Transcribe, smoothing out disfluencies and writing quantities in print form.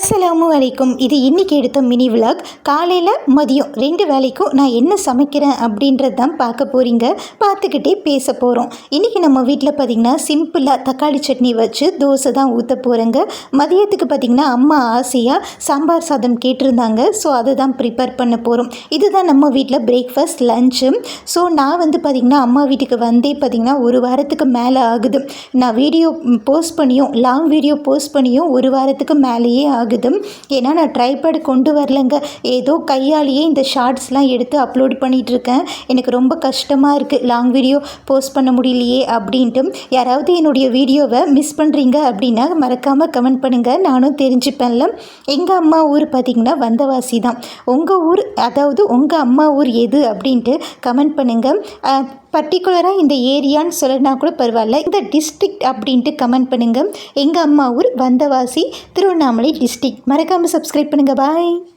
அஸ்ஸலாமு அலைக்கும். இது இன்றைக்கி எடுத்த மினி விலாக். காலையில் மதியம் 2 வேளைக்கும் நான் என்ன சமைக்கிறேன் அப்படின்றது தான் பார்க்க போகிறீங்க. பார்த்துக்கிட்டே பேச போகிறோம். இன்றைக்கி நம்ம வீட்டில் பார்த்திங்கன்னா சிம்பிளாக தக்காளி சட்னி வச்சு தோசை தான் ஊற்ற போகிறேங்க. மதியத்துக்கு பார்த்திங்கன்னா அம்மா ஆசையாக சாம்பார் சாதம் கேட்டிருந்தாங்க. ஸோ அதை தான் ப்ரிப்பேர் பண்ண போகிறோம். இதுதான் நம்ம வீட்டில் பிரேக்ஃபாஸ்ட் லஞ்சு. ஸோ நான் பார்த்திங்கன்னா அம்மா வீட்டுக்கு வந்தே பார்த்திங்கன்னா ஒரு வாரத்துக்கு மேலே ஆகுது. நான் வீடியோ போஸ்ட் பண்ணியும் லாங் வீடியோ போஸ்ட் பண்ணியும் ஒரு வாரத்துக்கு மேலேயே ஆகுது. ஏன்னா நான் ட்ரைபேட் கொண்டு வரலைங்க. ஏதோ கையாலேயே இந்த ஷார்ட்ஸ்லாம் எடுத்து அப்லோட் பண்ணிகிட்ருக்கேன். எனக்கு ரொம்ப கஷ்டமாக இருக்குது, லாங் வீடியோ போஸ்ட் பண்ண முடியலையே அப்படின்ட்டு. யாராவது என்னுடைய வீடியோவை மிஸ் பண்ணுறீங்க அப்படின்னா மறக்காமல் கமெண்ட் பண்ணுங்கள், நானும் தெரிஞ்சுப்பேன்ல. எங்கள் அம்மா ஊர் பார்த்திங்கன்னா வந்தவாசி தான். உங்கள் ஊர், அதாவது உங்கள் அம்மா ஊர் எது அப்படின்ட்டு கமெண்ட் பண்ணுங்கள். பர்டிகுலராக இந்த ஏரியான்னு சொல்லனா கூட பரவாயில்ல, இந்த டிஸ்ட்ரிக்ட் அப்படின்ட்டு கமெண்ட் பண்ணுங்கள். எங்கள் அம்மா ஊர் வந்தவாசி, திருவண்ணாமலை டிஸ்ட்ரிக்ட். மறக்காமல் சப்ஸ்கிரைப் பண்ணுங்கள். பாய்.